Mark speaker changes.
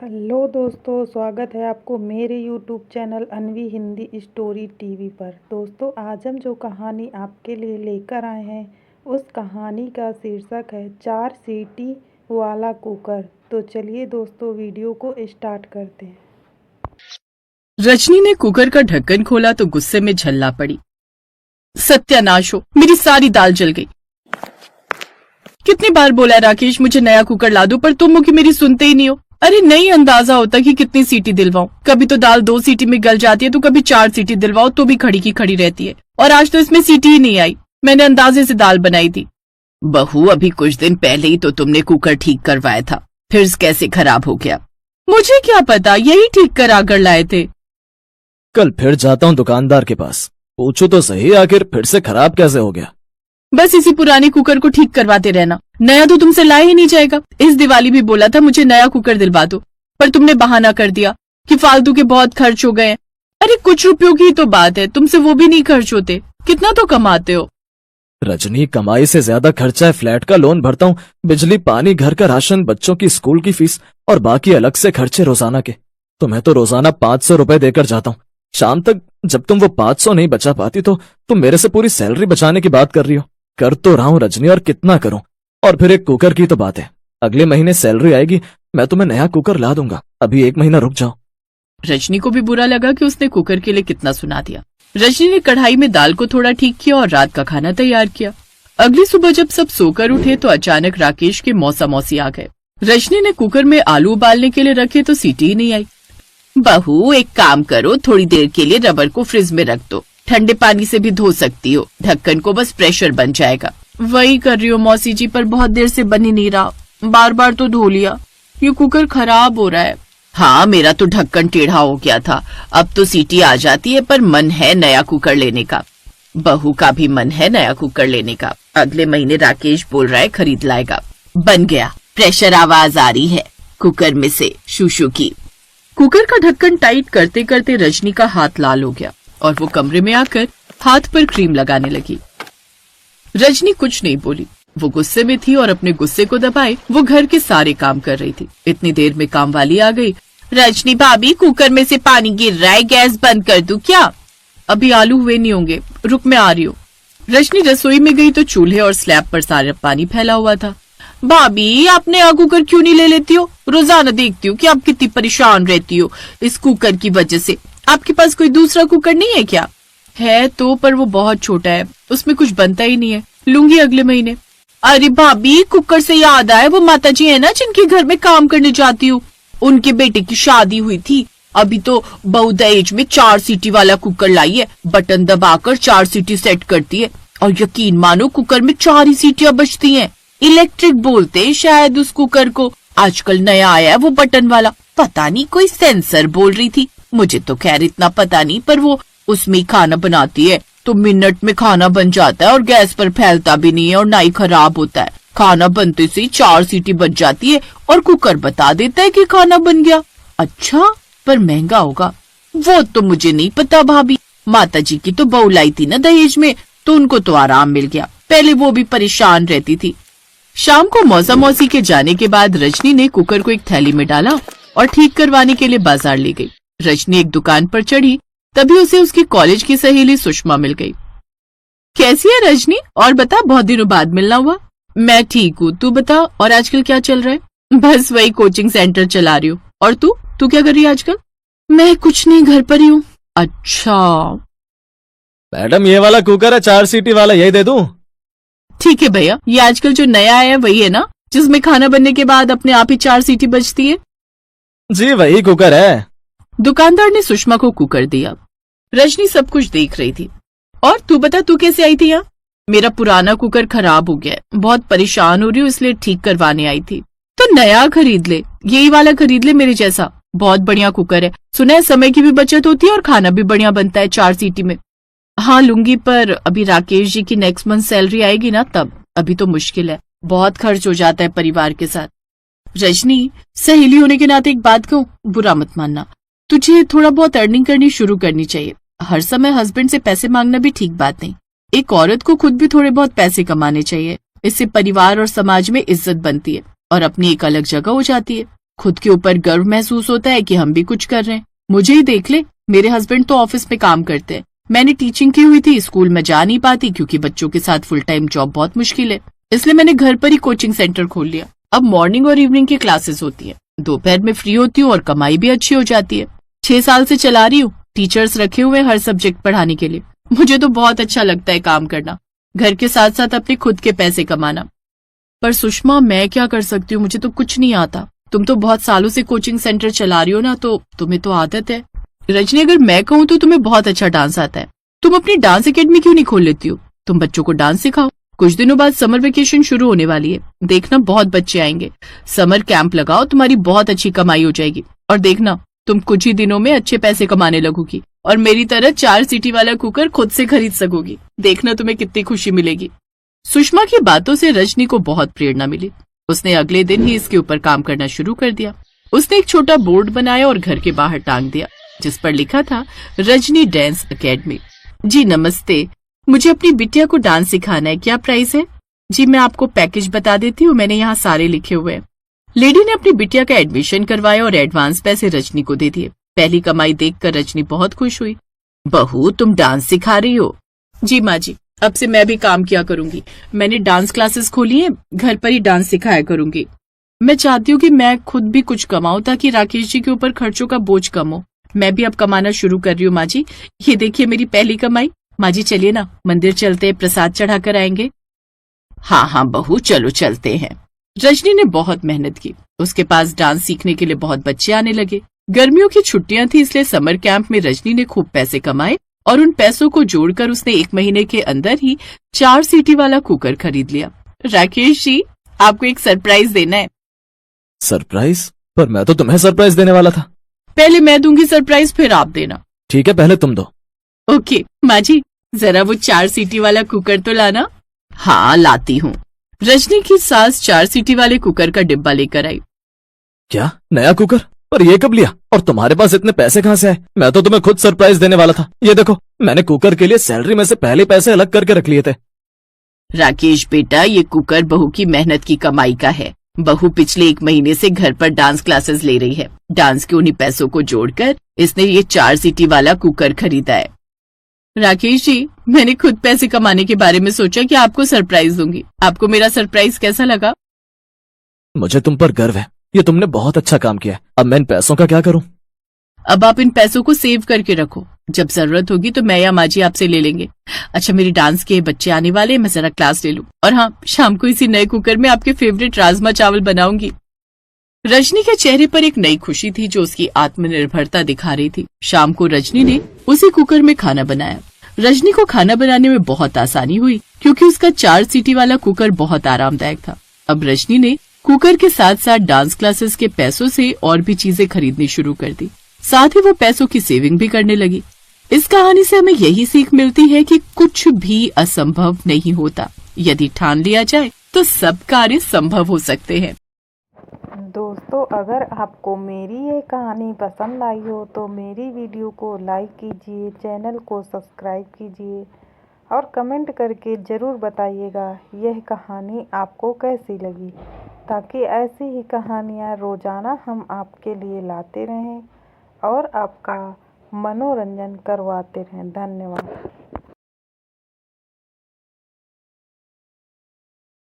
Speaker 1: Hello दोस्तों, स्वागत है आपको मेरे यूट्यूब चैनल अनवी हिंदी स्टोरी टीवी पर। दोस्तों, आज हम जो कहानी आपके लिए लेकर आए हैं उस कहानी का शीर्षक है 4 सीटी वाला कुकर। तो चलिए दोस्तों, वीडियो को स्टार्ट करते हैं।
Speaker 2: रजनी ने कुकर का ढक्कन खोला तो गुस्से में झल्ला पड़ी। सत्यानाश हो, मेरी सारी दाल जल गई। कितनी बार बोला राकेश मुझे नया कुकर ला दो, पर तुम मुझे मेरी सुनते ही नहीं हो। अरे नहीं अंदाजा होता कि कितनी सीटी दिलवाऊं। कभी तो दाल 2 सीटी में गल जाती है तो कभी 4 सीटी दिलवाओ तो भी खड़ी की खड़ी रहती है, और आज तो इसमें सीटी ही नहीं आई। मैंने अंदाजे से दाल बनाई थी। बहू, अभी कुछ दिन पहले ही तो तुमने कुकर ठीक करवाया था, फिर कैसे खराब हो गया? मुझे क्या पता, यही ठीक करा कर लाए थे।
Speaker 3: कल फिर जाता हूँ दुकानदार के पास, पूछो तो सही आखिर फिर से खराब कैसे हो गया।
Speaker 2: बस इसी पुराने कुकर को ठीक करवाते रहना, नया तो तुमसे लाया ही नहीं जाएगा। इस दिवाली भी बोला था मुझे नया कुकर दिलवा दो, पर तुमने बहाना कर दिया कि फालतू के बहुत खर्च हो गए हैं। अरे कुछ रुपयों की तो बात है, तुमसे वो भी नहीं खर्च होते। कितना तो कमाते हो?
Speaker 3: रजनी, कमाई से ज्यादा खर्चा है। फ्लैट का लोन भरता हूँ, बिजली पानी, घर का राशन, बच्चों की स्कूल की फीस और बाकी अलग से खर्चे रोजाना के। तुम्हें तो रोजाना 500 रुपए देकर जाता हूँ। शाम तक जब तुम वो 500 नहीं बचा पाती तो तुम मेरे से पूरी सैलरी बचाने की बात कर रही हो। कर तो रहा हूँ रजनी, और कितना करूं। और फिर एक कुकर की तो बात है, अगले महीने सैलरी आएगी, मैं तुम्हें नया कुकर ला दूंगा। अभी 1 महीना रुक जाओ।
Speaker 2: रजनी को भी बुरा लगा कि उसने कुकर के लिए कितना सुना दिया। रजनी ने कढ़ाई में दाल को थोड़ा ठीक किया और रात का खाना तैयार किया। अगली सुबह जब सब सोकर उठे तो अचानक राकेश के मौसा मौसी आ गए। रजनी ने कुकर में आलू उबालने के लिए रखे तो सीटी ही नहीं आई। बहू, एक काम करो, थोड़ी देर के लिए रबर को फ्रिज में रख दो, ठंडे पानी से भी धो सकती हो, ढक्कन को बस प्रेशर बन जाएगा। वही कर रही हो मौसी जी, पर बहुत देर से बन ही नहीं रहा। बार बार तो धो लिया, ये कुकर खराब हो रहा है। हाँ, मेरा तो ढक्कन टेढ़ा हो गया था, अब तो सीटी आ जाती है, पर मन है नया कुकर लेने का। बहू का भी मन है नया कुकर लेने का। अगले महीने राकेश बोल रहा है खरीद लाएगा। बन गया, प्रेशर आवाज आ रही है कुकर में से, शूशू की। कुकर का ढक्कन टाइट करते करते रजनी का हाथ लाल हो गया और वो कमरे में आकर हाथ पर क्रीम लगाने लगी। रजनी कुछ नहीं बोली, वो गुस्से में थी और अपने गुस्से को दबाए वो घर के सारे काम कर रही थी। इतनी देर में काम वाली आ गई। रजनी भाभी, कुकर में से पानी गिर रहा है, गैस बंद कर दूं क्या? अभी आलू हुए नहीं होंगे, रुक मैं आ रही हूँ। रजनी रसोई में गई तो चूल्हे और स्लैब पर सारा पानी फैला हुआ था। भाभी, आप नया कुकर क्यों नहीं ले लेती हो? रोजाना देखती हूँ कि आप कितनी परेशान रहती हो इस कुकर की वजह से। आपके पास कोई दूसरा कुकर नहीं है क्या? है तो, पर वो बहुत छोटा है, उसमें कुछ बनता ही नहीं है। लूंगी अगले महीने। अरे भाभी, कुकर से याद आया, वो माता जी है ना जिनके घर में काम करने जाती हूँ, उनके बेटे की शादी हुई थी। अभी तो बहू दहेज में 4 सीटी वाला कुकर लाई है, बटन दबाकर 4 सीटी सेट करती है, और यकीन मानो कुकर में 4 ही सीटियां बचती हैं। इलेक्ट्रिक बोलते शायद उस कुकर को। आजकल नया आया है वो बटन वाला, पता नहीं कोई सेंसर बोल रही थी। मुझे तो खैर इतना पता नहीं, पर वो उसमें खाना बनाती है तो मिनट में खाना बन जाता है और गैस पर फैलता भी नहीं है और ना ही खराब होता है। खाना बनते से 4 सीटी बच जाती है और कुकर बता देता है कि खाना बन गया। अच्छा, पर महंगा होगा। वो तो मुझे नहीं पता भाभी, माता जी की तो बहू लाई थी ना दहेज में, तो उनको तो आराम मिल गया, पहले वो भी परेशान रहती थी। शाम को मौसा मौसी के जाने के बाद रजनी ने कुकर को एक थैली में डाला और ठीक करवाने के लिए बाजार ले गई। रजनी एक दुकान पर चढ़ी, तभी उसे उसकी कॉलेज की सहेली सुषमा मिल गई। कैसी है रजनी? और बता, बहुत दिनों बाद मिलना हुआ। मैं ठीक हूँ, तू बता, और आजकल क्या चल रहा है? बस वही कोचिंग सेंटर चला रही हूँ। और तू तू क्या कर रही है आजकल? मैं कुछ नहीं, घर पर ही हूँ। अच्छा
Speaker 3: मैडम, ये वाला कुकर है 4 सीटी वाला, यही दे दूं?
Speaker 2: ठीक है भैया, ये आजकल जो नया आया है वही है ना, जिसमें खाना बनने के बाद अपने आप ही 4 सीटी बजती है?
Speaker 3: जी वही कुकर है।
Speaker 2: दुकानदार ने सुषमा को कुकर दिया। रजनी सब कुछ देख रही थी। और तू बता, तू कैसे आई थी यहाँ? मेरा पुराना कुकर खराब हो गया है, बहुत परेशान हो रही हूँ, इसलिए ठीक करवाने आई थी। तो नया खरीद ले, यही वाला खरीद ले मेरे जैसा, बहुत बढ़िया कुकर है। सुना है समय की भी बचत होती है और खाना भी बढ़िया बनता है 4 सीटी में। हाँ लूंगी, पर अभी राकेश जी की नेक्स्ट मंथ सैलरी आएगी ना तब। अभी तो मुश्किल है, बहुत खर्च हो जाता है परिवार के साथ। रजनी, सहेली होने के नाते एक बात कहूँ, बुरा मत मानना, तुझे थोड़ा बहुत अर्निंग करनी शुरू करनी चाहिए। हर समय हस्बैंड से पैसे मांगना भी ठीक बात नहीं। एक औरत को खुद भी थोड़े बहुत पैसे कमाने चाहिए, इससे परिवार और समाज में इज्जत बनती है और अपनी एक अलग जगह हो जाती है। खुद के ऊपर गर्व महसूस होता है कि हम भी कुछ कर रहे हैं। मुझे ही देख ले, मेरे हस्बैंड तो ऑफिस में काम करते हैं, मैंने टीचिंग की हुई थी, स्कूल में जा नहीं पाती क्योंकि बच्चों के साथ फुल टाइम जॉब बहुत मुश्किल है, इसलिए मैंने घर पर ही कोचिंग सेंटर खोल लिया। अब मॉर्निंग और इवनिंग की क्लासेस होती है, दोपहर में फ्री होती हूँ और कमाई भी अच्छी हो जाती है। 6 साल से चला रही हूँ, टीचर्स रखे हुए हर सब्जेक्ट पढ़ाने के लिए। मुझे तो बहुत अच्छा लगता है काम करना, घर के साथ साथ अपने खुद के पैसे कमाना। पर सुषमा, मैं क्या कर सकती हूँ, मुझे तो कुछ नहीं आता। तुम तो बहुत सालों से कोचिंग सेंटर चला रही हो ना, तो तुम्हें तो आदत है। रजनी, अगर मैं कहूँ तो तुम्हें बहुत अच्छा डांस आता है, तुम अपनी डांस एकेडमी क्यों नहीं खोल लेती हो? तुम बच्चों को डांस सिखाओ। कुछ दिनों बाद समर वेकेशन शुरू होने वाली है, देखना बहुत बच्चे आएंगे। समर कैंप लगाओ, तुम्हारी बहुत अच्छी कमाई हो जाएगी, और देखना तुम कुछ ही दिनों में अच्छे पैसे कमाने लगोगी और मेरी तरह 4 सीटी वाला कुकर खुद से खरीद सकोगी। देखना तुम्हें कितनी खुशी मिलेगी। सुषमा की बातों से रजनी को बहुत प्रेरणा मिली। उसने अगले दिन ही इसके ऊपर काम करना शुरू कर दिया। उसने एक छोटा बोर्ड बनाया और घर के बाहर टांग दिया, जिस पर लिखा था रजनी डांस एकेडमी। जी नमस्ते, मुझे अपनी बिटिया को डांस सिखाना है, क्या प्राइस है? जी मैं आपको पैकेज बता देती हूँ, मैंने यहाँ सारे लिखे हुए हैं। लेडी ने अपनी बिटिया का एडमिशन करवाया और एडवांस पैसे रजनी को दे दिए। पहली कमाई देखकर रजनी बहुत खुश हुई। बहू, तुम डांस सिखा रही हो? जी माँ जी, अब से मैं भी काम किया करूंगी। मैंने डांस क्लासेस खोली हैं, घर पर ही डांस सिखाया करूंगी। मैं चाहती हूँ कि मैं खुद भी कुछ कमाऊं ताकि राकेश जी के ऊपर खर्चों का बोझ कम हो। मैं भी अब कमाना शुरू कर रही हूँ माँ जी, ये देखिए मेरी पहली कमाई। माँ जी चलिए ना, मंदिर चलते, प्रसाद चढ़ा कर आएंगे। हाँ हाँ बहू, चलो चलते हैं। रजनी ने बहुत मेहनत की, उसके पास डांस सीखने के लिए बहुत बच्चे आने लगे। गर्मियों की छुट्टियां थी, इसलिए समर कैंप में रजनी ने खूब पैसे कमाए और उन पैसों को जोड़कर उसने 1 महीने के अंदर ही 4 सीटी वाला कुकर खरीद लिया। राकेश जी, आपको एक सरप्राइज देना है।
Speaker 3: सरप्राइज? पर मैं तो तुम्हें सरप्राइज देने वाला था।
Speaker 2: पहले मैं दूंगी सरप्राइज, फिर आप देना।
Speaker 3: ठीक है, पहले तुम दो।
Speaker 2: ओके माँ जी, जरा वो 4 सीटी वाला कुकर तो लाना। हाँ लाती हूँ। रजनी की सास 4 सीटी वाले कुकर का डिब्बा लेकर आई।
Speaker 3: क्या, नया कुकर? पर ये कब लिया? और तुम्हारे पास इतने पैसे कहाँ से आए? मैं तो तुम्हें खुद सरप्राइज देने वाला था। ये देखो, मैंने कुकर के लिए सैलरी में से पहले पैसे अलग करके रख लिए थे।
Speaker 2: राकेश बेटा, ये कुकर बहू की मेहनत की कमाई का है। बहू पिछले 1 महीने से घर पर डांस क्लासेस ले रही है। डांस के उन्हीं पैसों को जोड़कर इसने ये 4 सीटी वाला कुकर खरीदा है। राकेश जी, मैंने खुद पैसे कमाने के बारे में सोचा कि आपको सरप्राइज दूंगी। आपको मेरा सरप्राइज कैसा लगा?
Speaker 3: मुझे तुम पर गर्व है, ये तुमने बहुत अच्छा काम किया। अब मैं इन पैसों का क्या करूं?
Speaker 2: अब आप इन पैसों को सेव करके रखो, जब जरूरत होगी तो मैं या माँ जी आपसे ले लेंगे। अच्छा, मेरी डांस के बच्चे आने वाले हैं, मैं जरा क्लास ले लूं। और हाँ, शाम को इसी नए कुकर में आपके फेवरेट राजमा चावल बनाऊंगी। रजनी के चेहरे पर एक नई खुशी थी जो उसकी आत्मनिर्भरता दिखा रही थी। शाम को रजनी ने उसी कुकर में खाना बनाया। रजनी को खाना बनाने में बहुत आसानी हुई क्योंकि उसका 4 सीटी वाला कुकर बहुत आरामदायक था। अब रजनी ने कुकर के साथ साथ डांस क्लासेस के पैसों से और भी चीजें खरीदनी शुरू कर दी। साथ ही वो पैसों की सेविंग भी करने लगी। इस कहानी से हमें यही सीख मिलती है कि कुछ भी असंभव नहीं होता। यदि ठान लिया जाए तो सब कार्य संभव हो सकते हैं।
Speaker 1: दोस्तों, अगर आपको मेरी ये कहानी पसंद आई हो तो मेरी वीडियो को लाइक कीजिए, चैनल को सब्सक्राइब कीजिए और कमेंट करके ज़रूर बताइएगा यह कहानी आपको कैसी लगी, ताकि ऐसी ही कहानियाँ रोज़ाना हम आपके लिए लाते रहें और आपका मनोरंजन करवाते रहें। धन्यवाद।